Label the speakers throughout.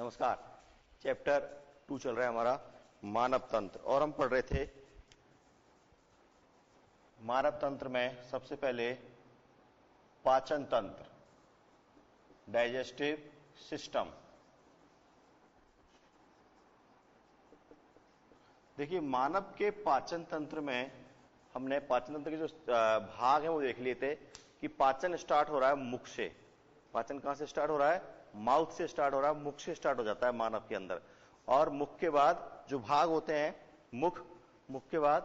Speaker 1: नमस्कार। चैप्टर 2 चल रहा है हमारा मानव तंत्र, और हम पढ़ रहे थे मानव तंत्र में सबसे पहले पाचन तंत्र, डाइजेस्टिव सिस्टम। देखिए, मानव के पाचन तंत्र में हमने पाचन तंत्र के जो भाग हैं वो देख लिए थे कि पाचन स्टार्ट हो रहा है मुख से। पाचन कहां से स्टार्ट हो रहा है? माउथ से स्टार्ट हो रहा है, मुख से स्टार्ट हो जाता है मानव के अंदर। और मुख के बाद जो भाग होते हैं, मुख के बाद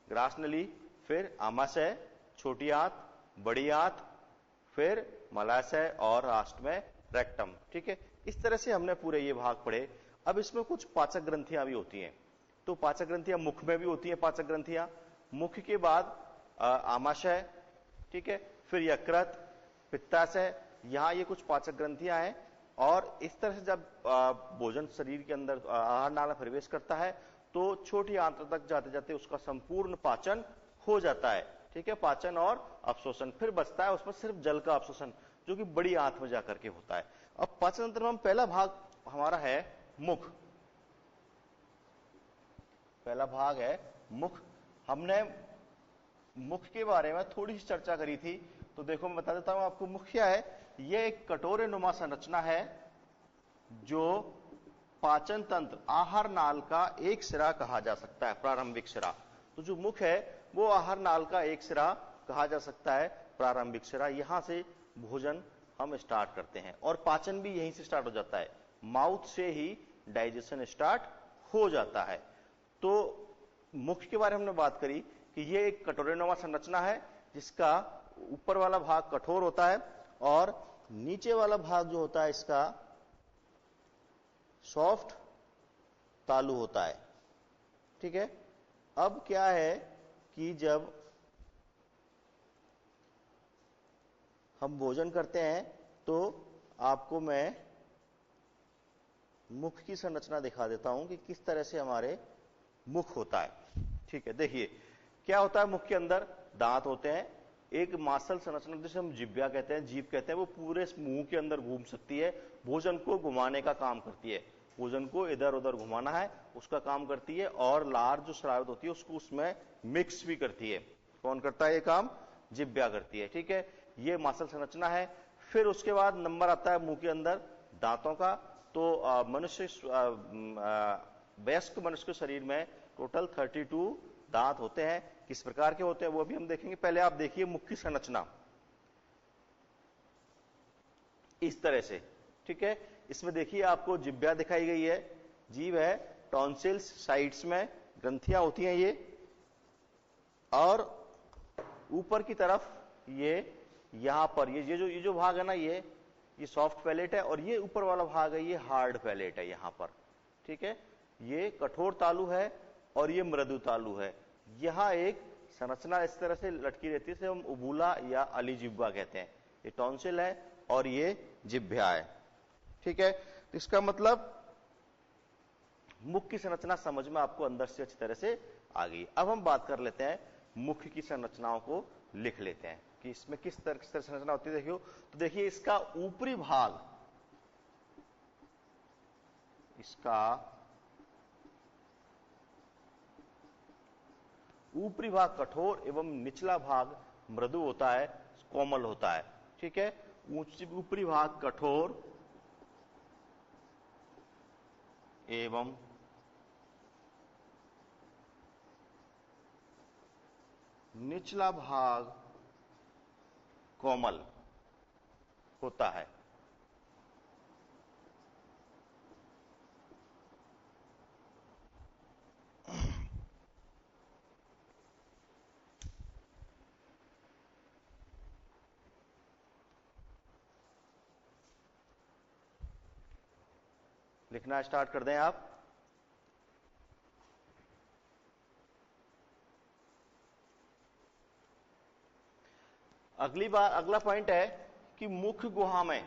Speaker 1: ग्रास नली, फिर आमाशय, छोटी आंत, बड़ी आंत, फिर मलाशय और लास्ट में रेक्टम। ठीक है, इस तरह से हमने पूरे ये भाग पढ़े। अब इसमें कुछ पाचक ग्रंथियां भी होती हैं। तो पाचक ग्रंथियां मुख में भी होती हैं। पाचक ग्रंथियां मुख के बाद आमाशय, ठीक है, फिर यकृत, पित्ताशय, यहां ये कुछ पाचक ग्रंथियां हैं। और इस तरह से जब भोजन शरीर के अंदर आहार नाला प्रवेश करता है तो छोटी आंत्र तक जाते जाते उसका संपूर्ण पाचन हो जाता है। ठीक है, पाचन और अवशोषण, फिर बचता है उसमें सिर्फ जल का अवशोषण जो कि बड़ी आंत में जाकर के होता है। अब पाचन तंत्र में पहला भाग हमारा है मुख। पहला भाग है मुख। हमने मुख के बारे में थोड़ी सी चर्चा करी थी, तो देखो मैं बता देता हूं आपको। मुख क्या है? यह एक कटोरे नुमा संरचना है जो पाचन तंत्र, आहार नाल का एक सिरा कहा जा सकता है, प्रारंभिक सिरा। तो जो मुख है वो आहार नाल का एक सिरा कहा जा सकता है, प्रारंभिक सिरा। यहां से भोजन हम स्टार्ट करते हैं और पाचन भी यहीं से स्टार्ट हो जाता है। माउथ से ही डाइजेशन स्टार्ट हो जाता है। तो मुख के बारे में हमने बात करी कि यह एक कटोरेनुमा संरचना है जिसका ऊपर वाला भाग कठोर होता है और नीचे वाला भाग जो होता है इसका सॉफ्ट तालु होता है। ठीक है, अब क्या है कि जब हम भोजन करते हैं तो आपको मैं मुख की संरचना दिखा देता हूं कि किस तरह से हमारे मुख होता है। ठीक है, देखिए क्या होता है। मुख के अंदर दांत होते हैं, एक मांसल संरचना जिसे हम जिब्या कहते हैं, जीभ कहते हैं, वो पूरे मुंह के अंदर घूम सकती है, भोजन को घुमाने का काम करती है। भोजन को इधर उधर घुमाना है उसका काम करती है, और लार जो स्रावित होती है उसको उसमें मिक्स भी करती है। कौन करता है ये काम? जिब्या करती है। ठीक है, ये मांसल संरचना है। फिर उसके बाद नंबर आता है मुंह के अंदर दांतों का। तो मनुष्य, वयस्क मनुष्य के शरीर में टोटल 32 दांत होते हैं। किस प्रकार के होते हैं वो भी हम देखेंगे। पहले आप देखिए मुख की संरचना इस तरह से। ठीक है, इसमें देखिए आपको जिब्या दिखाई गई है, जीभ है, टॉन्सिल्स साइड्स में ग्रंथियां होती हैं ये, और ऊपर की तरफ ये यहां पर ये जो भाग है ना, ये सॉफ्ट पैलेट है, और ये ऊपर वाला भाग है ये हार्ड पैलेट है यहां पर। ठीक है, ये कठोर तालु है और ये मृदु तालु है। यहां एक संरचना इस तरह से लटकी रहती है, हम उबूला या अलीजिब्वा कहते हैं। ये टॉन्सिल है और ये जिह्वा है। ठीक है, तो इसका मतलब मुख की संरचना समझ में आपको अंदर से अच्छी तरह से आ गई। अब हम बात कर लेते हैं मुख की संरचनाओं को, लिख लेते हैं कि इसमें किस तरह से संरचना होती है। देखियो, तो देखिए इसका ऊपरी भाग, इसका ऊपरी भाग कठोर एवं निचला भाग मृदु होता है, कोमल होता है। ठीक है, ऊपरी भाग कठोर एवं निचला भाग कोमल होता है। लिखना स्टार्ट कर दें आप। अगला पॉइंट है कि मुख गुहा में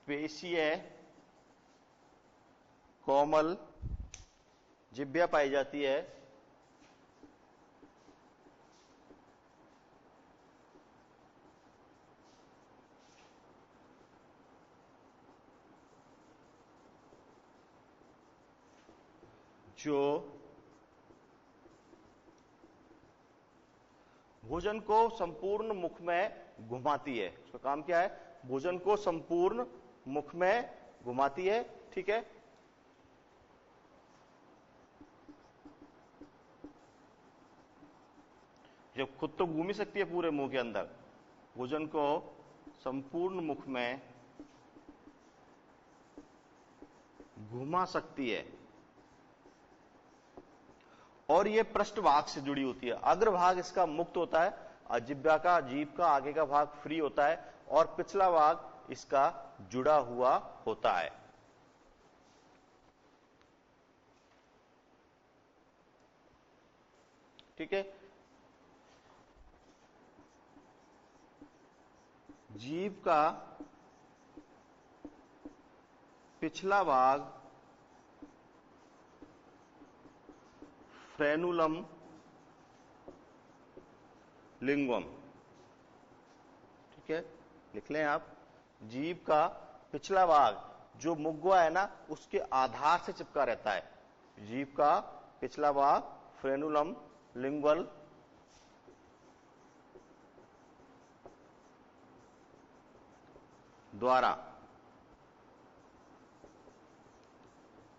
Speaker 1: पेशीय कोमल जिह्वा पाई जाती है। जो भोजन को संपूर्ण मुख में घुमाती है। उसका काम क्या है? भोजन को संपूर्ण मुख में घुमाती है। ठीक है, जब खुद तो घूम ही सकती है पूरे मुंह के अंदर, भोजन को संपूर्ण मुख में घुमा सकती है। और यह पृष्ठभाग से जुड़ी होती है। अग्रभाग इसका मुक्त होता है, जिह्वा का, जीभ का आगे का भाग फ्री होता है, और पिछला भाग इसका जुड़ा हुआ होता है। ठीक है, जीभ का पिछला भाग फ्रेनुलम लिंगुम। ठीक है, लिख लें आप, जीभ का पिछला भाग जो मुखगुहा है ना, उसके आधार से चिपका रहता है। जीभ का पिछला भाग फ्रेनुलम लिंगुअल द्वारा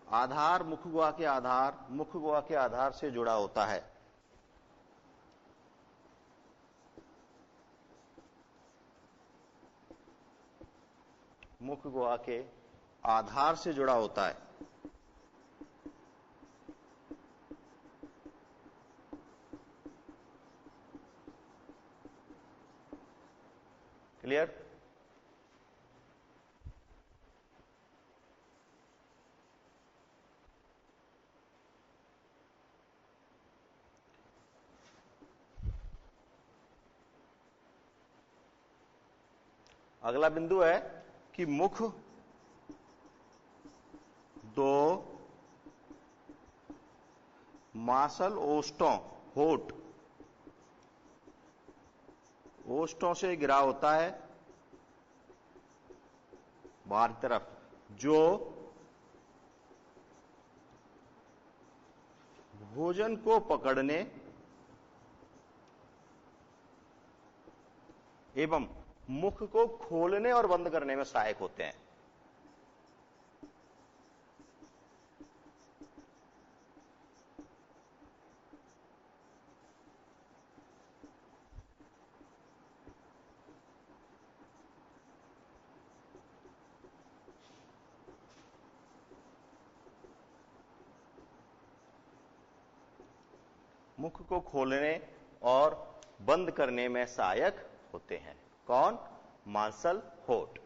Speaker 1: आधार, मुखगुहा के आधार, मुखगुहा के आधार से जुड़ा होता है। मुखगुहा के आधार से जुड़ा होता है। क्लियर? अगला बिंदु है कि मुख दो मांसल ओष्ठों, होठ, ओष्ठों से घिरा होता है बाहर की तरफ, जो भोजन को पकड़ने एवं मुख को खोलने और बंद करने में सहायक होते हैं। मुख को खोलने और बंद करने में सहायक होते हैं। कौन? मांसल होठ।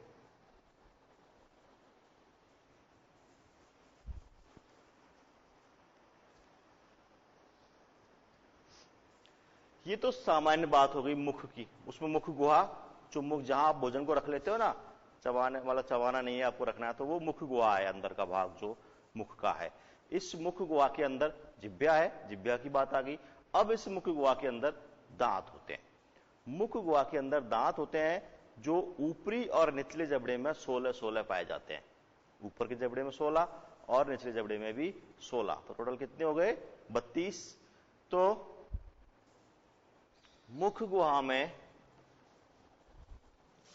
Speaker 1: ये तो सामान्य बात हो गई मुख की। उसमें मुख गुहा, जो मुख जहां आप भोजन को रख लेते हो ना, चबाने वाला, चबाना नहीं है आपको, रखना है, तो वो मुख गुहा है, अंदर का भाग जो मुख का है। इस मुख गुहा के अंदर जिह्वा है, जिह्वा की बात आ गई। अब इस मुख गुहा के अंदर दांत होते हैं। मुख गुहा के अंदर दांत होते हैं जो ऊपरी और निचले जबड़े में 16 पाए जाते हैं। ऊपर के जबड़े में 16 और निचले जबड़े में भी 16, तो टोटल कितने हो गए? 32। तो मुख गुहा में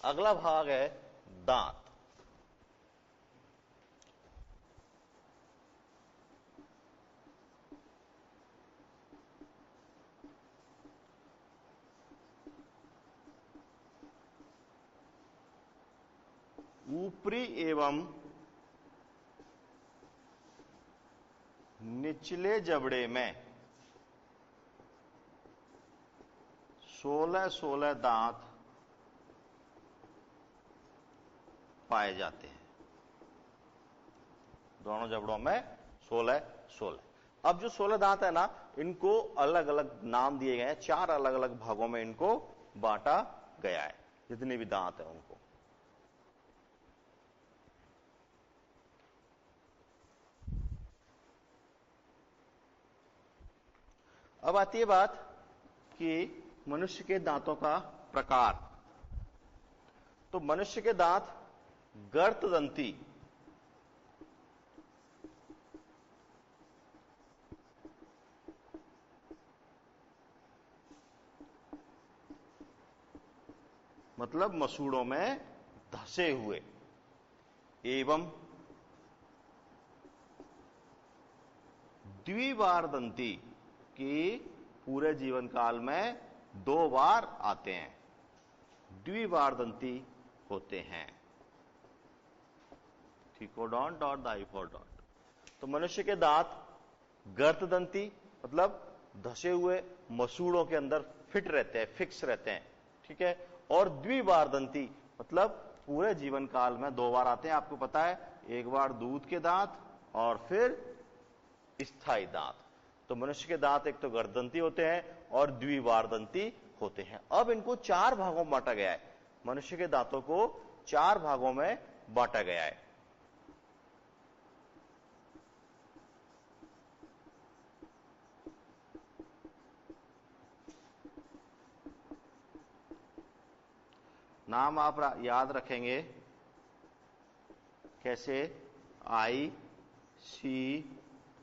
Speaker 1: अगला भाग है दांत। ऊपरी एवं निचले जबड़े में 16 दांत पाए जाते हैं। दोनों जबड़ों में 16। अब जो 16 दांत है ना, इनको अलग अलग नाम दिए गए हैं। 4 अलग अलग भागों में इनको बांटा गया है, जितने भी दांत हैं उनको। अब आती है बात कि मनुष्य के दांतों का प्रकार। तो मनुष्य के दांत गर्तदंती, मतलब मसूड़ों में धसे हुए, एवं द्विबारदंती की पूरे जीवन काल में 2 बार आते हैं, द्विबारदंती होते हैं। थीकोडॉन डॉट डाइफोडॉट। तो मनुष्य के दांत गर्तदंती मतलब धसे हुए मसूड़ों के अंदर फिट रहते हैं, फिक्स रहते हैं, ठीक है। और द्विबारदंती मतलब पूरे जीवन काल में 2 बार आते हैं। आपको पता है, एक बार दूध के दांत और फिर स्थायी दांत। तो मनुष्य के दांत एक तो गर्दंती होते हैं और द्विबारदंती होते हैं। अब इनको 4 भागों में बांटा गया है। मनुष्य के दांतों को 4 भागों में बांटा गया है। नाम आप याद रखेंगे कैसे, आई, सी,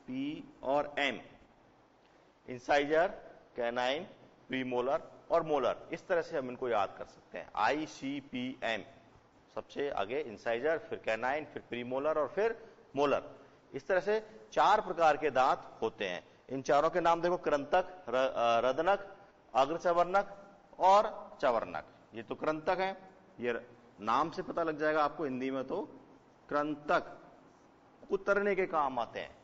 Speaker 1: पी और एम। इंसाइजर, कैनाइन, प्रीमोलर और मोलर। इस तरह से हम इनको याद कर सकते हैं, आई, सी, पी, एम। सबसे आगे इंसाइजर, फिर कैनाइन, फिर प्रीमोलर और फिर मोलर। इस तरह से 4 प्रकार के दांत होते हैं। इन चारों के नाम देखो, कृंतक, रदनक, अग्रचवर्णक और चवर्णक। ये तो कृंतक है, ये नाम से पता लग जाएगा आपको हिंदी में। तो कृंतक कुतरने के काम आते हैं।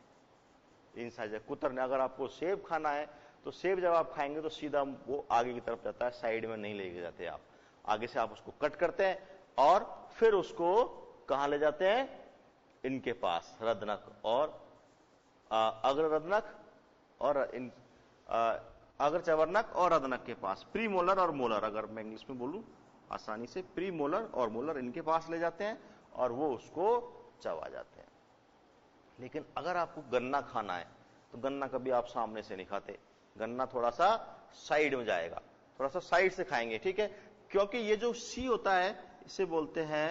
Speaker 1: इंसाइजर कुतरने, अगर आपको सेब खाना है तो सेब जब आप खाएंगे तो सीधा वो आगे की तरफ जाता है, साइड में नहीं लेके जाते आप। आगे से आप उसको कट करते हैं और फिर उसको कहां ले जाते हैं, इनके पास, रदनक और अग्ररदनक और अग्रचवर्णक और रदनक के पास। प्रीमोलर और मोलर, अगर मैं इंग्लिश में बोलूं आसानी से, प्रीमोलर और मोलर इनके पास ले जाते हैं और वो उसको चबा जाते हैं। लेकिन अगर आपको गन्ना खाना है तो गन्ना कभी आप सामने से नहीं खाते, गन्ना थोड़ा सा साइड में जाएगा, थोड़ा सा साइड से खाएंगे, ठीक है। क्योंकि ये जो सी होता है इसे बोलते हैं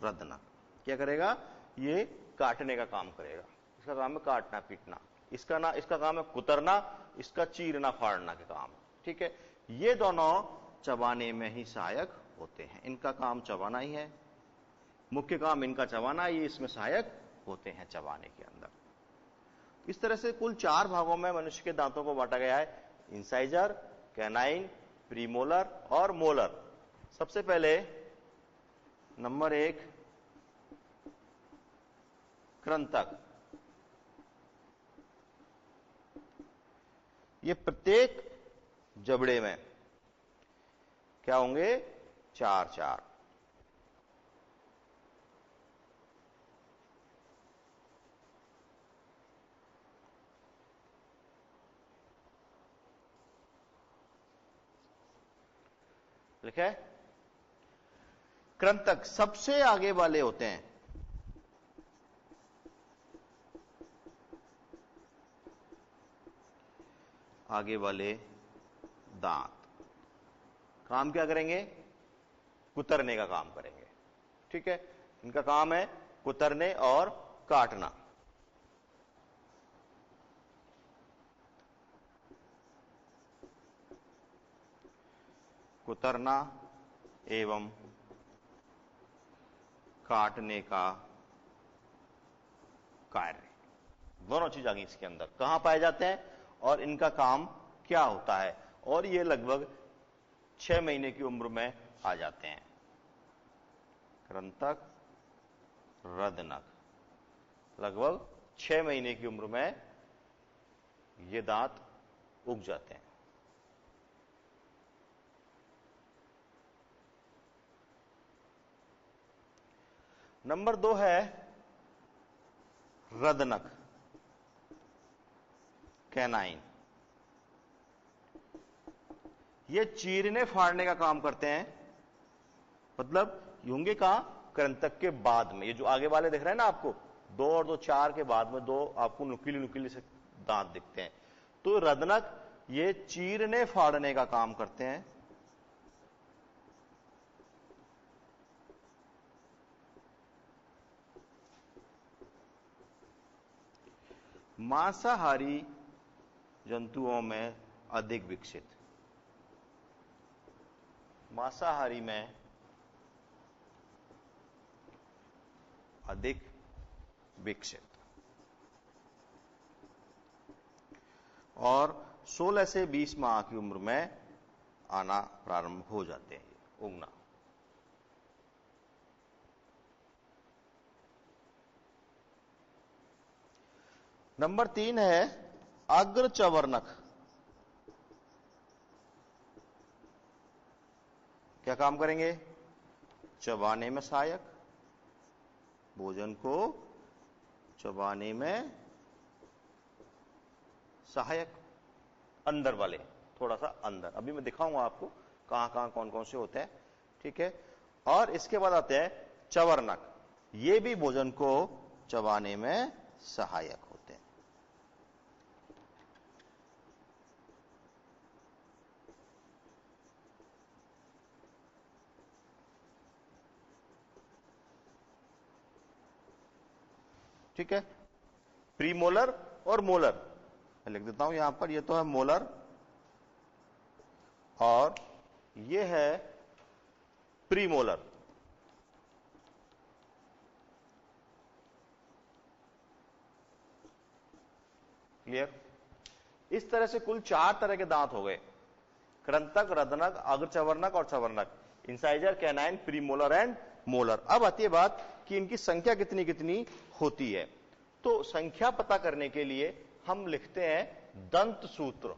Speaker 1: रदनक। क्या करेगा, ये काटने का काम करेगा। इसका काम है काटना पीटना। इसका काम है कुतरना, इसका चीरना फाड़ना का काम, ठीक है। ये दोनों चबाने में ही सहायक होते हैं। इनका काम चबाना ही है, मुख्य काम इनका चबाना, ये इसमें सहायक होते हैं चबाने के अंदर। इस तरह से कुल 4 भागों में मनुष्य के दांतों को बांटा गया है, इंसाइजर, कैनाइन, प्रीमोलर और मोलर। सबसे पहले नंबर 1 कृंतक। ये प्रत्येक जबड़े में क्या होंगे, 4-4। लिखा है। कृंतक सबसे आगे वाले होते हैं, आगे वाले दांत काम क्या करेंगे, कुतरने का काम करेंगे, ठीक है। इनका काम है कुतरने और काटना। कुतरना एवं काटने का कार्य, दोनों चीज आ गई इसके अंदर। कहां पाए जाते हैं और इनका काम क्या होता है, और ये लगभग 6 महीने की उम्र में आ जाते हैं। कृंतक, रदनक, लगभग 6 महीने की उम्र में ये दांत उग जाते हैं। नंबर 2 है रदनक, कैनाइन। ये चीरने फाड़ने का काम करते हैं, मतलब होंगे कहां, कृंतक के बाद में। ये जो आगे वाले दिख रहे हैं ना आपको, 2 और 2 4 के बाद में 2 आपको नुकीली नुकीली से दांत दिखते हैं। तो रदनक ये चीरने फाड़ने का काम करते हैं। मांसाहारी जंतुओं में अधिक विकसित, मांसाहारी में अधिक विकसित, और 16 से 20 माह की उम्र में आना प्रारंभ हो जाते हैं, उगना। नंबर 3 है अग्रचवर्णक। क्या काम करेंगे? चबाने में सहायक, भोजन को चबाने में सहायक, अंदर वाले, थोड़ा सा अंदर, अभी मैं दिखाऊंगा आपको कहां कहां कौन कौन से होते हैं, ठीक है। और इसके बाद आते हैं चवर्णक, ये भी भोजन को चबाने में सहायक होते हैं। ठीक है, प्रीमोलर और मोलर, मैं लिख देता हूं यहां पर, ये तो है मोलर और ये है प्रीमोलर। क्लियर? इस तरह से कुल 4 तरह के दांत हो गए, कृंतक, रदनक, अग्रचवर्णक और चवर्णक, incisor, canine, premolar and molar. अब आती है बात कि इनकी संख्या कितनी कितनी होती है। तो संख्या पता करने के लिए हम लिखते हैं दंत सूत्र।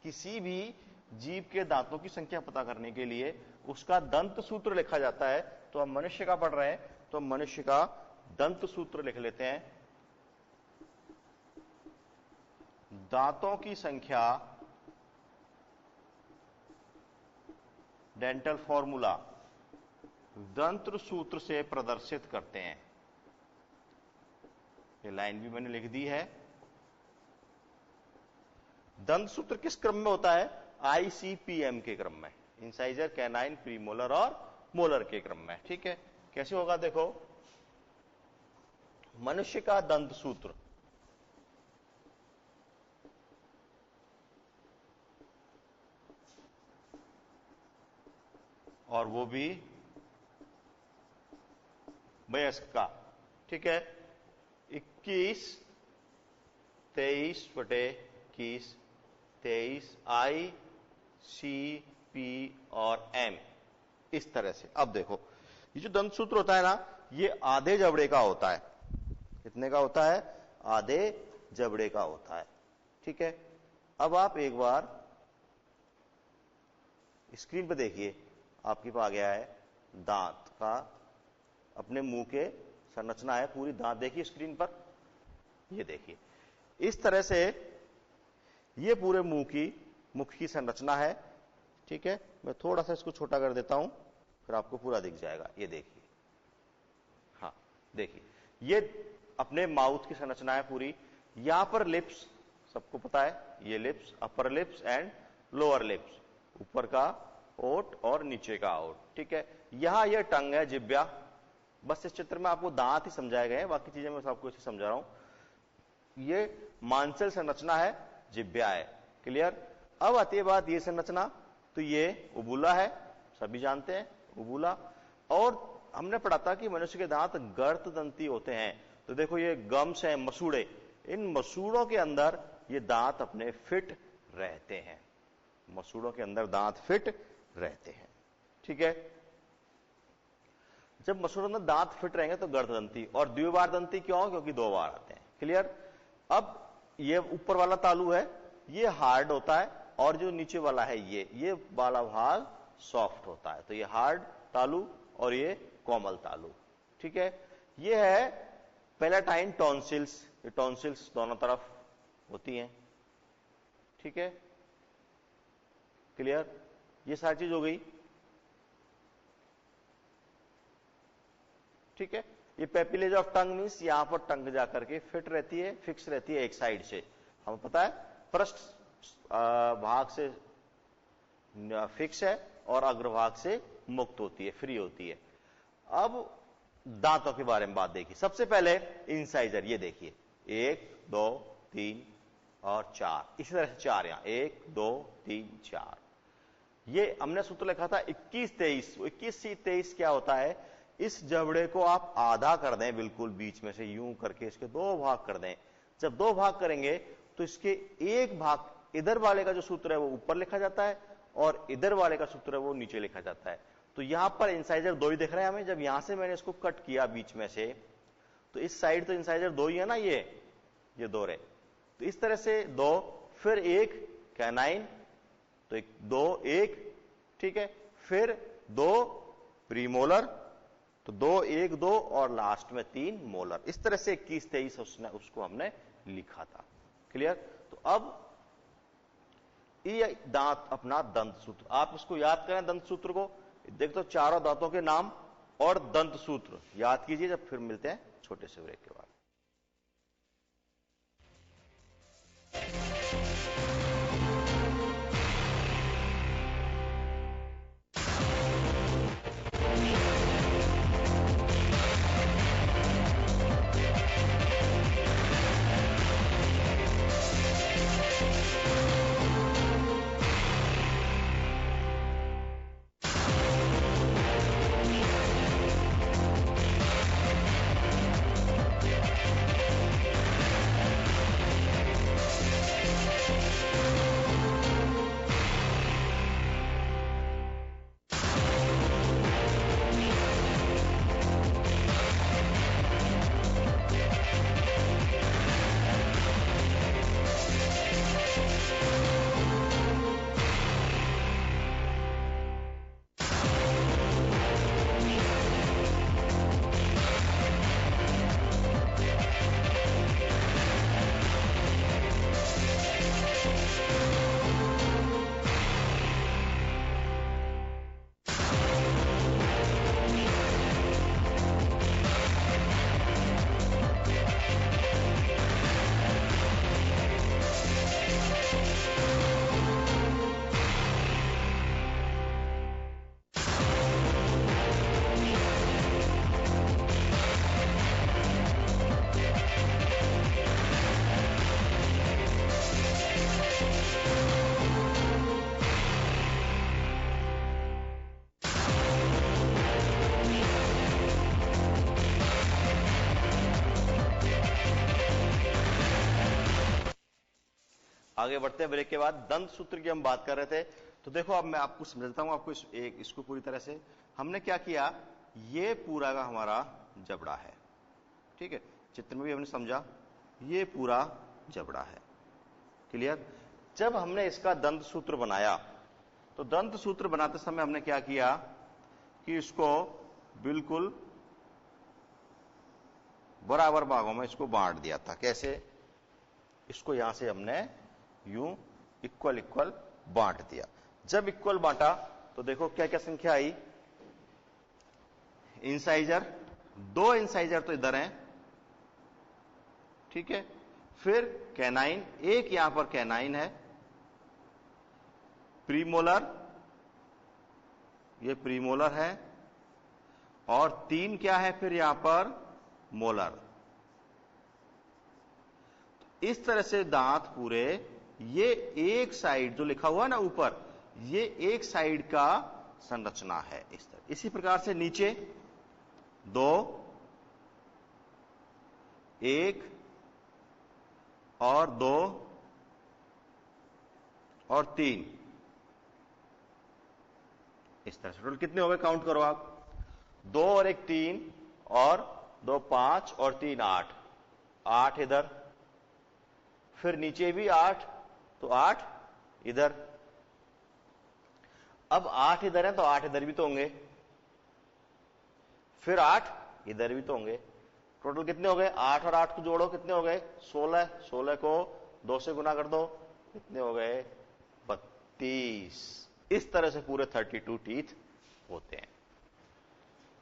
Speaker 1: किसी भी जीव के दांतों की संख्या पता करने के लिए उसका दंत सूत्र लिखा जाता है। तो हम मनुष्य का पढ़ रहे हैं तो मनुष्य का दंत सूत्र लिख लेते हैं। दांतों की संख्या, डेंटल फॉर्मूला, दंत सूत्र से प्रदर्शित करते हैं। ये लाइन भी मैंने लिख दी है। दंत सूत्र किस क्रम में होता है? ICPM के क्रम में, इंसाइजर, कैनाइन, प्रीमोलर और मोलर के क्रम में। ठीक है, कैसे होगा? देखो, मनुष्य का दंत सूत्र, और वो भी वयस्क का, ठीक है, 21, 23/21, 23 ICP और M, इस तरह से। अब देखो, ये जो दंत सूत्र होता है ना, ये आधे जबड़े का होता है। कितने का होता है? आधे जबड़े का होता है। ठीक है, अब आप एक बार स्क्रीन पे देखिए, आपके पास आ गया है दांत का, अपने मुंह के संरचना है पूरी, दांत देखिए स्क्रीन पर, ये देखिए इस तरह से ये पूरे मुख की संरचना है। ठीक है, मैं थोड़ा सा इसको छोटा कर देता हूं, फिर आपको पूरा दिख जाएगा। ये देखिए, हाँ देखिए, ये अपने माउथ की संरचना है पूरी। यहां पर लिप्स, सबको पता है, ये lips, upper lips and lower lips, ऊपर का ओठ और नीचे का ओठ। ठीक है, यहां ये टंग है, जिब्या। बस इस चित्र में आपको दांत ही समझाए गए हैं, बाकी चीजें मैं आपको इसे समझा रहा हूं। ये मांसल संरचना है, जिब्या है। क्लियर? अब आती है बात ये संरचना, तो ये उबुला है, सभी जानते हैं उबुला। और हमने पढ़ा था कि मनुष्य के दांत गर्त दंती होते हैं। तो देखो ये गम्स हैं, मसूड़े, इन मसूड़ों के अंदर ये दांत अपने फिट रहते हैं। मसूड़ों के अंदर दांत फिट रहते हैं। ठीक है, जब मसूड़ों में दांत फिट रहेंगे तो गर्ददंती। और द्विबार दंती क्यों? क्योंकि 2 बार आते हैं। क्लियर? अब ये ऊपर वाला तालु है, ये हार्ड होता है, और जो नीचे वाला है ये वाला भाग सॉफ्ट होता है। तो ये हार्ड तालु और ये कोमल तालु। ठीक है, ये है पैलेटाइन टॉन्सिल्स, ये टॉन्सिल्स दोनों तरफ होती हैं। ठीक है, क्लियर? ये सारी चीज हो गई। ठीक है, ये पेपिलेज ऑफ टंग मींस यहां पर टंग जाकर के फिट रहती है, फिक्स रहती है एक साइड से। हमें पता है पृष्ठ भाग से फिक्स है और अग्रभाग से मुक्त होती है, फ्री होती है। अब दांतों के बारे में बात देखिए। सबसे पहले इंसाइजर, ये देखिए 1 2 3 और 4, इसी तरह से 4 यहां 1 2 3 4। ये हमने सूत्र लिखा था 21-23। 21-23 क्या होता है, इस जबड़े को आप आधा कर दें बिल्कुल बीच में से यूं करके इसके 2 भाग कर दें। जब 2 भाग करेंगे तो इसके एक भाग इधर वाले का जो सूत्र है वो ऊपर लिखा जाता है और इधर वाले का सूत्र है वो नीचे लिखा जाता है। तो यहां पर इंसाइजर 2 ही दिख रहा है हमें। जब यहां से मैंने इसको कट किया बीच में से तो इस साइड तो इंसाइजर 2 ही है ना, ये 2 रहे। तो इस तरह से 2, फिर एक कैनाइन, तो 1 2 1, ठीक है, फिर 2 प्रीमोलर, तो 2 1 2 और लास्ट में 3 मोलर। इस तरह से 21-23 उसको हमने लिखा था। क्लियर? तो अब ये दांत अपना दंत सूत्र, आप इसको याद करें दंत सूत्र को। देख तो चारों दांतों के नाम और दंत सूत्र याद कीजिए। जब फिर मिलते हैं छोटे से ब्रेक के बाद। आगे बढ़ते हैं ब्रेक के बाद। दंत सूत्र की हम बात कर रहे थे। तो देखो अब मैं आपको समझाता हूं, आपको इसको पूरी तरह से। हमने क्या किया, ये पूरा का हमारा जबड़ा है, ठीक है, चित्र में भी हमने समझा, ये पूरा जबड़ा है। क्लियर? जब हमने इसका दंत सूत्र बनाया तो दंत सूत्र बनाते समय हमने क्या किया कि इसको बिल्कुल बराबर भागों में इसको बांट दिया था। कैसे? इसको यहां से हमने यूं इक्वल बांट दिया। जब इक्वल बांटा तो देखो क्या क्या संख्या आई। इंसाइजर 2 इंसाइजर तो इधर हैं, ठीक है, फिर कैनाइन, एक यहां पर कैनाइन है, प्रीमोलर, ये प्रीमोलर है, और 3 क्या है फिर यहां पर मोलर। इस तरह से दांत पूरे, ये एक साइड जो लिखा हुआ है ना ऊपर, ये एक साइड का संरचना है इस तरह। इसी प्रकार से नीचे 2 1 और 2 और 3, इस तरह से टोटल कितने हो गए, काउंट करो आप। 2 और 1 3 और 2 5 और 3 8, 8 इधर, फिर नीचे भी 8, तो 8 इधर। अब 8 इधर है तो 8 इधर भी तो होंगे, फिर 8 इधर भी तो होंगे। टोटल कितने हो गए, 8 और 8 को जोड़ो कितने हो गए, 16। 16 को 2 से गुना कर दो, कितने हो गए, 32। इस तरह से पूरे 32 टीथ होते हैं।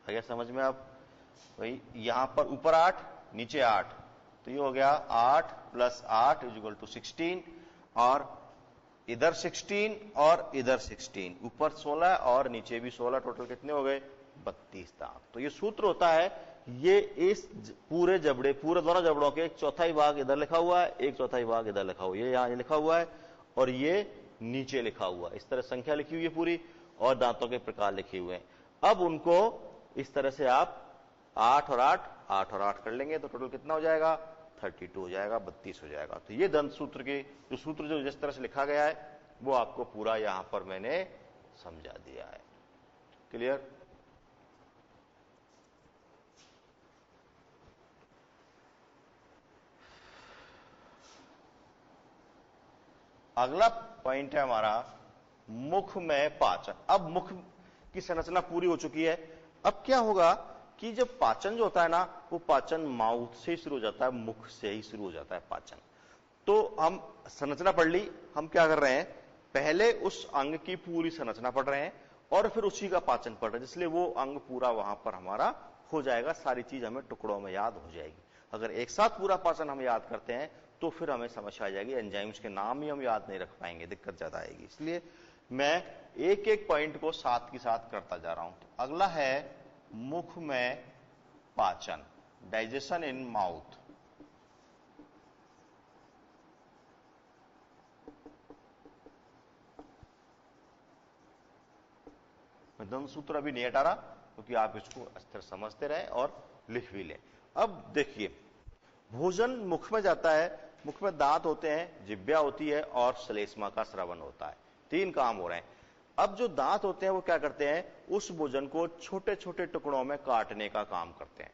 Speaker 1: आगे समझ में आप? वही यहां पर ऊपर 8 नीचे 8, तो ये हो गया 8 + 8 = 16, और इधर 16 और इधर 16, ऊपर 16 और नीचे भी 16, टोटल कितने हो गए, 32 दांत। तो ये सूत्र होता है, ये इस पूरे जबड़े, पूरे दोनों जबड़ों के 1/4 भाग इधर लिखा हुआ है, 1/4 भाग इधर लिखा हुआ है, ये यहां लिखा हुआ है, और ये नीचे लिखा हुआ, इस तरह संख्या लिखी हुई है पूरी और दांतों के प्रकार लिखे हुए हैं। अब उनको इस तरह से आप 8 और 8 कर लेंगे तो टोटल कितना हो जाएगा, 32 हो जाएगा, 32 हो जाएगा। तो ये दंत सूत्र के जो सूत्र जो जिस तरह से लिखा गया है वो आपको पूरा यहां पर मैंने समझा दिया है। क्लियर? अगला पॉइंट है हमारा मुख में पाचन। अब मुख की संरचना पूरी हो चुकी है। अब क्या होगा कि जब पाचन जो होता है ना, वो पाचन माउथ से शुरू हो जाता है, मुख से ही शुरू हो जाता है पाचन। तो हम संरचना पढ़ ली, हम क्या कर रहे हैं, पहले उस अंग की पूरी संरचना पढ़ रहे हैं और फिर उसी का पाचन पढ़ रहे हैं, इसलिए वो अंग पूरा वहां पर हमारा हो जाएगा, सारी चीज हमें टुकड़ों में याद हो जाएगी। अगर एक साथ पूरा पाचन हम याद करते हैं तो फिर हमें समझ आ जाएगी, एंजाइम्स के नाम ही हम याद नहीं रख पाएंगे, दिक्कत ज्यादा आएगी। इसलिए मैं एक एक पॉइंट को साथ के साथ करता जा रहा हूं। तो अगला है मुख में पाचन, डाइजेशन इन माउथ। मैं दंत सूत्र अभी नहीं हटा रहा क्योंकि आप इसको अस्तर समझते रहे और लिख भी लें। अब देखिए, भोजन मुख में जाता है, मुख में दांत होते हैं, जिह्वा होती है और श्लेष्मा का स्रवन होता है, 3 काम हो रहे हैं। अब जो दांत होते हैं वो क्या करते हैं, उस भोजन को छोटे छोटे टुकड़ों में काटने का काम करते हैं।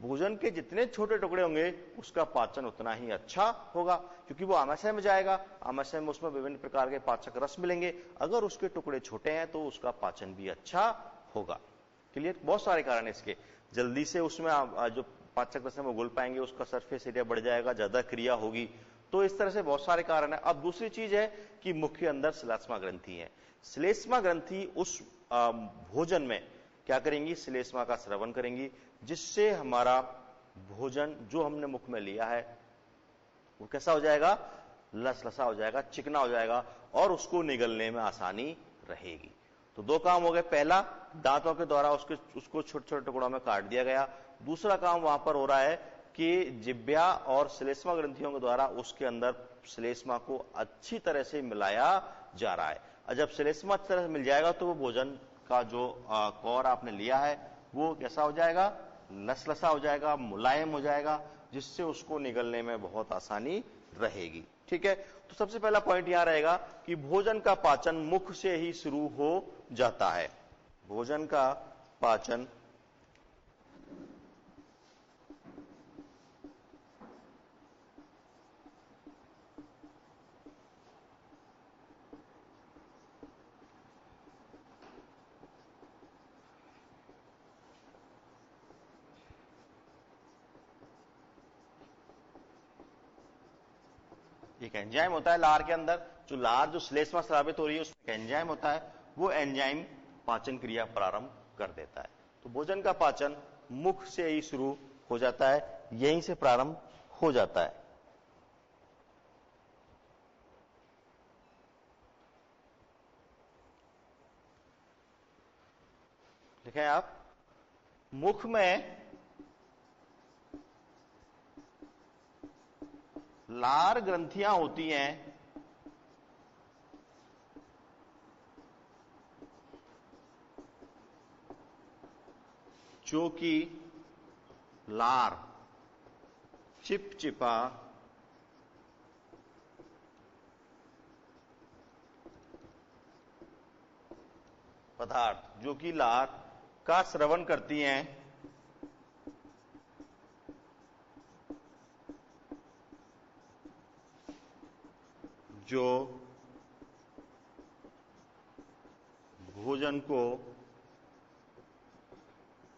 Speaker 1: भोजन के जितने छोटे टुकड़े होंगे उसका पाचन उतना ही अच्छा होगा, क्योंकि वो आमाशय में जाएगा, आमाशय में उसमें विभिन्न प्रकार के पाचक रस मिलेंगे। अगर उसके टुकड़े छोटे हैं तो उसका पाचन भी अच्छा होगा। क्लियर? बहुत सारे कारण है इसके। जल्दी से उसमें जो पाचक रस है वो घुल पाएंगे, उसका सरफेस एरिया बढ़ जाएगा, ज्यादा क्रिया होगी। तो इस तरह से बहुत सारे कारण है। अब दूसरी चीज है कि मुख के अंदर श्लेष्मा ग्रंथि है। श्लेष्मा ग्रंथि उस भोजन में क्या करेंगी, श्लेष्मा का स्रवन करेंगी, जिससे हमारा भोजन जो हमने मुख में लिया है वो कैसा हो जाएगा, लसलसा हो जाएगा, चिकना हो जाएगा और उसको निगलने में आसानी रहेगी। तो 2 काम हो गए, पहला दांतों के द्वारा उसको छोटे छोटे टुकड़ों में काट दिया गया। दूसरा काम वहां पर हो रहा है कि जिह्वा और श्लेष्मा ग्रंथियों के द्वारा उसके अंदर श्लेष्मा को अच्छी तरह से मिलाया जा रहा है। और जब श्लेष्मा अच्छी तरह से मिल जाएगा तो वो भोजन का जो कौर आपने लिया है वो कैसा हो जाएगा, लसलसा हो जाएगा, मुलायम हो जाएगा, जिससे उसको निगलने में बहुत आसानी रहेगी। ठीक है? तो सबसे पहला पॉइंट यहां रहेगा कि भोजन का पाचन मुख से ही शुरू हो जाता है। भोजन का पाचन एक एंजाइम होता है लार के अंदर, जो लार जो श्लेष्मा स्रावित हो रही है उसमें एंजाइम होता है, वो एंजाइम पाचन क्रिया प्रारंभ कर देता है। तो भोजन का पाचन मुख से ही शुरू हो जाता है, यहीं से प्रारंभ हो जाता है। लिखें आप, मुख में लार ग्रंथियां होती हैं जो कि लार, चिपचिपा पदार्थ, जो कि लार का स्रवन करती हैं, जो भोजन को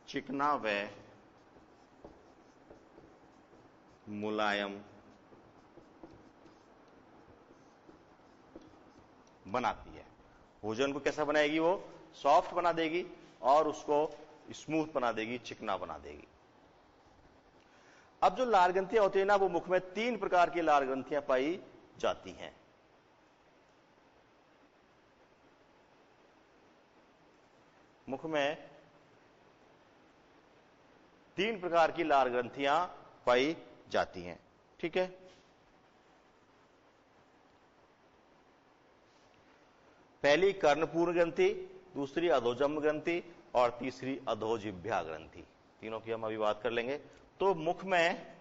Speaker 1: चिकना व मुलायम बनाती है। भोजन को कैसा बनाएगी, वो सॉफ्ट बना देगी और उसको स्मूथ बना देगी, चिकना बना देगी। अब जो लार ग्रंथियां होती है ना, वो मुख में 3 प्रकार की लार ग्रंथियां पाई जाती हैं। मुख में 3 प्रकार की लार ग्रंथियां पाई जाती हैं। ठीक है? पहली कर्णपूर्ण ग्रंथि, दूसरी अधोजम्ब ग्रंथि और तीसरी अधोजिह्वा ग्रंथि। तीनों की हम अभी बात कर लेंगे। तो मुख में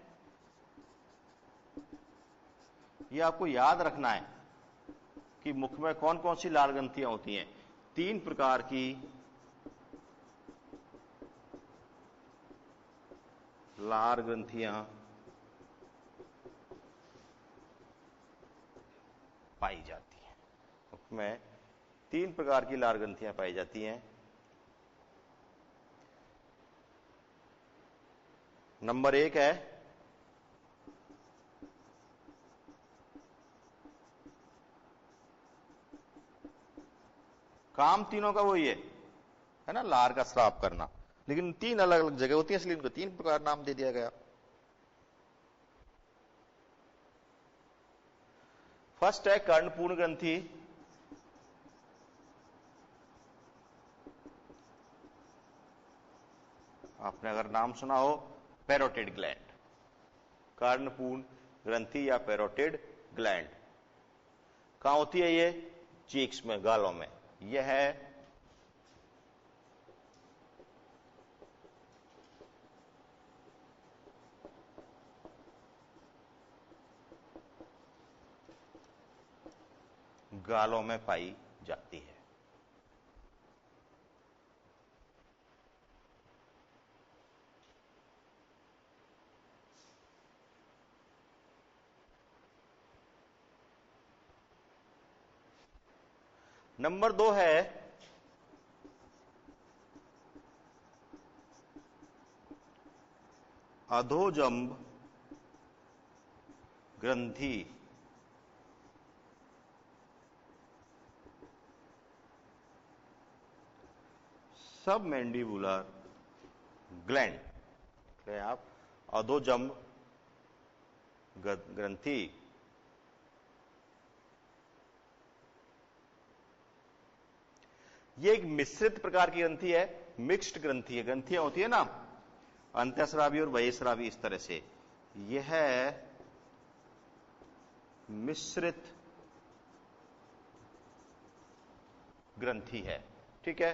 Speaker 1: ये आपको याद रखना है कि मुख में कौन कौन सी लाल ग्रंथियां होती हैं। 3 प्रकार की लाल ग्रंथियां पाई जाती हैं। मुख में 3 प्रकार की लाल ग्रंथियां पाई जाती हैं। नंबर 1 है काम, तीनों का वही है ना, लार का श्राप करना, लेकिन 3 अलग अलग जगह होती है, इसलिए इनको 3 प्रकार नाम दे दिया गया। फर्स्ट है कर्णपूर्ण ग्रंथि। आपने अगर नाम सुना हो पैरोटिड ग्लैंड, कर्णपूर्ण ग्रंथि या पैरोटिड ग्लैंड। कहां होती है ये? चीक्स में, गालों में। यह है गालों में पाई जाती है। नंबर 2 है अधोजम्ब ग्रंथि। सब मैंडिबुलर ग्लैंड। आप अधोजम्ब ग्रंथि ये एक मिश्रित प्रकार की ग्रंथि है, मिक्स्ड ग्रंथि है। ग्रंथियां होती है ना अंतःस्रावी और बहिःस्रावी, इस तरह से। यह मिश्रित ग्रंथि है। ठीक है,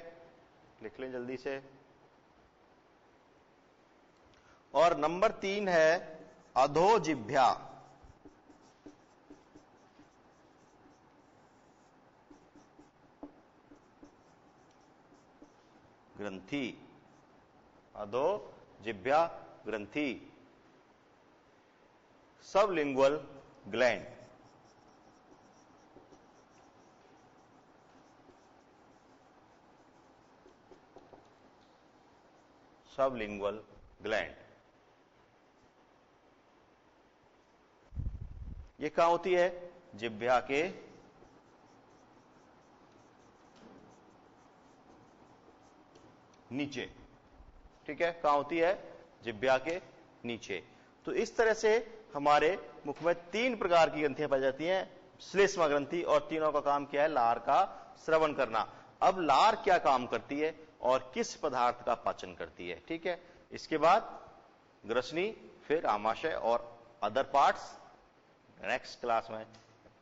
Speaker 1: लिख लें जल्दी से। और नंबर 3 है अधोजिह्वा ग्रंथि। अधोजिह्वा ग्रंथि, सबलिंगुअल ग्लैंड। सबलिंगुअल ग्लैंड ये कहां होती है? जिह्वा के नीचे। ठीक है, कहां होती है? जिह्वा के नीचे। तो इस तरह से हमारे मुख में 3 प्रकार की ग्रंथियां पाई जाती हैं, श्लेष्मा ग्रंथि, और तीनों का काम क्या है? लार का श्रवण करना। अब लार क्या काम करती है और किस पदार्थ का पाचन करती है? ठीक है, इसके बाद ग्रसनी, फिर आमाशय और अदर पार्ट्स नेक्स्ट क्लास में।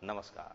Speaker 1: नमस्कार।